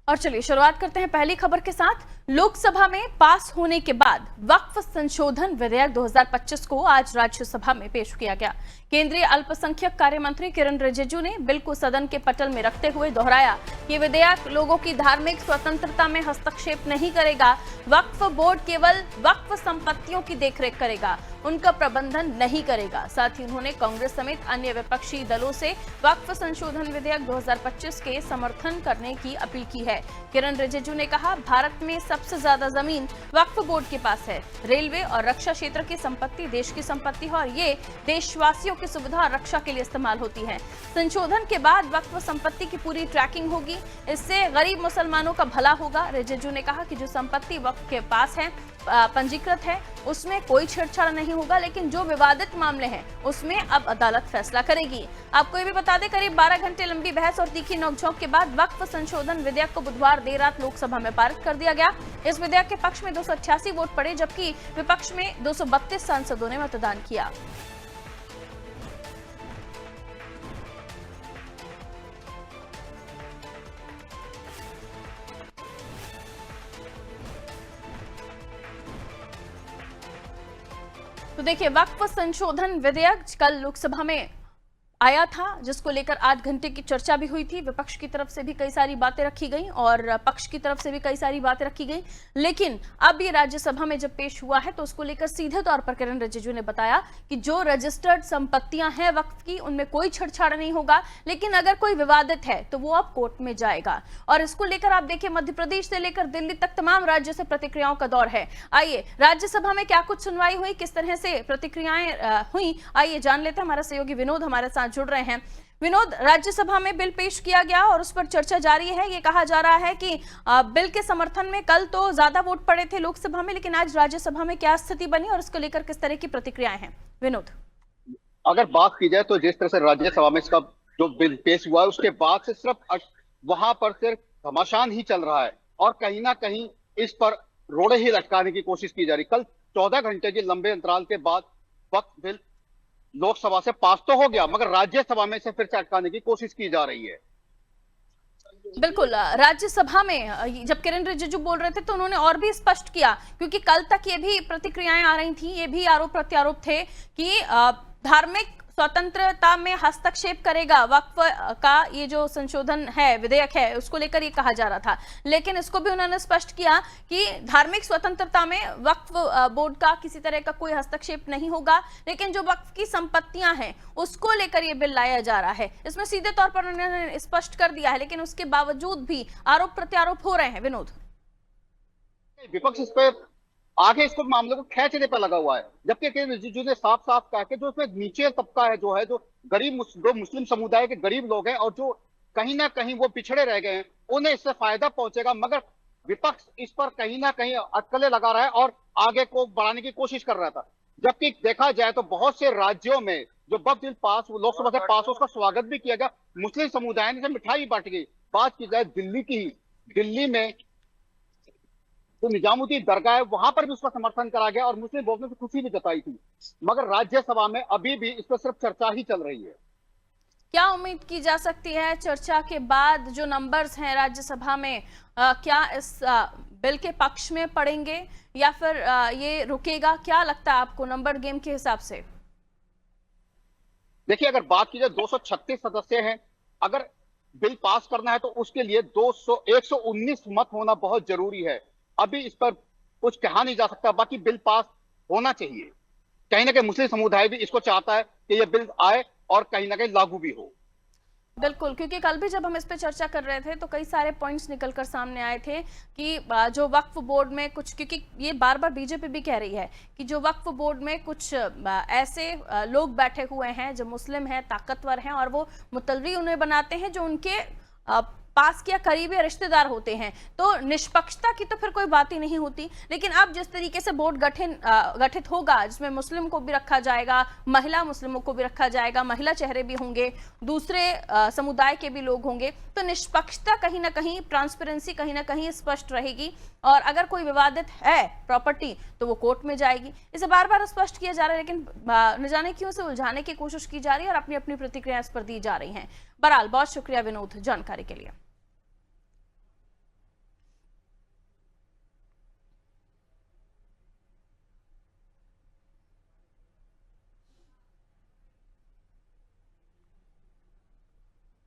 और चलिए शुरुआत करते हैं पहली खबर के साथ। लोकसभा में पास होने के बाद वक्फ संशोधन विधेयक 2025 को आज राज्यसभा में पेश किया गया। केंद्रीय अल्पसंख्यक कार्य मंत्री किरण रिजिजू ने बिल को सदन के पटल में रखते हुए दोहराया कि विधेयक लोगों की धार्मिक स्वतंत्रता में हस्तक्षेप नहीं करेगा। वक्फ बोर्ड केवल वक्फ संपत्तियों की देखरेख करेगा, उनका प्रबंधन नहीं करेगा। साथ ही उन्होंने कांग्रेस समेत अन्य विपक्षी दलों से वक्फ संशोधन विधेयक 2025 के समर्थन करने की अपील की है। किरण रिजिजू ने कहा, भारत में सबसे ज्यादा जमीन वक्फ बोर्ड के पास है। रेलवे और रक्षा क्षेत्र की संपत्ति देश की संपत्ति है और ये देशवासियों की सुविधा और रक्षा के लिए इस्तेमाल होती है। संशोधन के बाद वक्फ संपत्ति की पूरी ट्रैकिंग होगी, इससे गरीब मुसलमानों का भला होगा। रिजिजू ने कहा कि जो संपत्ति वक्फ के पास है, पंजीकृत है, उसमें कोई छेड़छाड़ नहीं होगा, लेकिन जो विवादित मामले हैं उसमें अब अदालत फैसला करेगी। आपको ये भी बता दें, करीब 12 घंटे लंबी बहस और तीखी नोकझोंक के बाद वक्फ संशोधन विधेयक को बुधवार देर रात लोकसभा में पारित कर दिया गया। इस विधेयक के पक्ष में 288 वोट पड़े, जबकि विपक्ष में 232 सांसदों ने मतदान किया। तो देखिए, वक्फ संशोधन विधेयक कल लोकसभा में आया था, जिसको लेकर 8 घंटे की चर्चा भी हुई थी। विपक्ष की तरफ से भी कई सारी बातें रखी गई और पक्ष की तरफ से भी कई सारी बातें रखी गई, लेकिन अब ये राज्यसभा में जब पेश हुआ है तो उसको लेकर सीधे तौर पर किरण रिजिजू ने बताया कि जो रजिस्टर्ड संपत्तियां हैं वक्फ की, उनमें कोई छेड़छाड़ नहीं होगा, लेकिन अगर कोई विवादित है तो वो अब कोर्ट में जाएगा। और इसको लेकर आप देखिए, मध्य प्रदेश से लेकर दिल्ली तक तमाम राज्यों से प्रतिक्रियाओं का दौर है। आइए राज्यसभा में क्या कुछ सुनवाई हुई, किस तरह से प्रतिक्रियाएं हुई, आइए जान लेते हैं। हमारा सहयोगी विनोद हमारे साथ जुड़ रहे हैं। विनोद, राज्यसभा में बिल पेश किया गया और उस पर चर्चा जारी है। ये कहा जा रहा है कि बिल के समर्थन में कल तो ज्यादा वोट पड़े थे लोकसभा में, लेकिन आज राज्यसभा में क्या स्थिति बनी और इसको लेकर किस तरह की प्रतिक्रियाएं हैं? विनोद, अगर बात की जाए तो जिस तरह से राज्यसभा में इसका जो बिल पेश हुआ है, उसके बाद से सिर्फ वहां पर सिर्फ घमासान ही चल रहा है और कहीं ना कहीं इस पर रोड़े ही लटकाने की कोशिश की जा रही। कल 14 घंटे के लंबे अंतराल के बाद वक्फ बिल लोकसभा से पास तो हो गया, मगर राज्यसभा में से फिर से अटकाने की कोशिश की जा रही है। बिल्कुल, राज्यसभा में जब किरण रिजिजू बोल रहे थे तो उन्होंने और भी स्पष्ट किया, क्योंकि कल तक ये भी प्रतिक्रियाएं आ रही थी, ये भी आरोप प्रत्यारोप थे कि धार्मिक स्वतंत्रता में हस्तक्षेप करेगा वक्फ का ये जो संशोधन है, विधेयक है, उसको लेकर ये कहा जा रहा था। लेकिन इसको भी उन्होंने स्पष्ट किया कि धार्मिक स्वतंत्रता में वक्फ बोर्ड का किसी तरह का कोई हस्तक्षेप नहीं होगा, लेकिन जो वक्फ की संपत्तियां हैं उसको लेकर ये बिल लाया जा रहा है। इसमें सीधे तौर पर उन्होंने स्पष्ट कर दिया है, लेकिन उसके बावजूद भी आरोप प्रत्यारोप हो रहे हैं। विनोद, विपक्ष इस पर आगे इसको मामले को खींचने पर लगा हुआ है, जबकि किरण रिजिजू ने साफ साफ कहा कि जो उसमें नीचे तबका है, जो गरीब जो मुस्लिम समुदाय के गरीब लोग हैं और जो कहीं ना कहीं वो पिछड़े रह गए हैं, उन्हें इससे फायदा पहुंचेगा। मगर विपक्ष इस पर कहीं ना कहीं अटकलें लगा रहा है और आगे को बढ़ाने की कोशिश कर रहा था। जबकि देखा जाए तो बहुत से राज्यों में जो वक्फ बिल पास लोकसभा से पास हो, उसका स्वागत भी किया गया, मुस्लिम समुदाय ने मिठाई बांटी गई। बात की जाए दिल्ली की, दिल्ली में जो निजामुद्दीन दरगाह है वहां पर भी उसका समर्थन करा गया और मुस्लिम लोगों ने खुशी भी जताई थी, मगर राज्यसभा में अभी भी इस पर सिर्फ चर्चा ही चल रही है। क्या उम्मीद की जा सकती है चर्चा के बाद जो नंबर्स हैं राज्यसभा में, क्या इस बिल के पक्ष में पड़ेंगे या फिर ये रुकेगा? क्या लगता है आपको नंबर गेम के हिसाब से? देखिए, अगर बात की जाए 236 सदस्य हैं, अगर बिल पास करना है तो उसके लिए 119 मत होना बहुत जरूरी है। अभी इस पर कुछ कहा नहीं जा सकता, बाकी बिल पास होना चाहिए। कहीं ना कहीं मुस्लिम समुदाय भी इसको चाहता है कि यह बिल आए और कहीं ना कहीं लागू भी हो। बिल्कुल, क्योंकि कल भी जब हम इस पे चर्चा कर रहे थे तो कई सारे पॉइंट्स निकलकर सामने आए थे कि जो वक्फ बोर्ड में कुछ, क्योंकि ये बार बार बीजेपी भी कह रही है कि जो वक्फ बोर्ड में कुछ ऐसे लोग बैठे हुए हैं जो मुस्लिम हैं, ताकतवर हैं और वो मुतल्ली उन्हें बनाते हैं जो उनके पास के करीबी रिश्तेदार होते हैं, तो निष्पक्षता की तो फिर कोई बात ही नहीं होती। लेकिन अब जिस तरीके से बोर्ड गठित होगा, जिसमें मुस्लिम को भी रखा जाएगा, महिला मुस्लिमों को भी रखा जाएगा, महिला चेहरे भी होंगे, दूसरे समुदाय के भी लोग होंगे, तो निष्पक्षता कहीं ना कहीं, ट्रांसपेरेंसी कहीं ना कहीं स्पष्ट रहेगी। और अगर कोई विवादित है प्रॉपर्टी तो वो कोर्ट में जाएगी। इसे बार बार स्पष्ट किया जा रहा है, लेकिन न जाने क्यों से उलझाने की कोशिश की जा रही है और अपनी अपनी प्रतिक्रिया इस पर दी जा रही है। बहरहाल बहुत शुक्रिया विनोद जानकारी के लिए।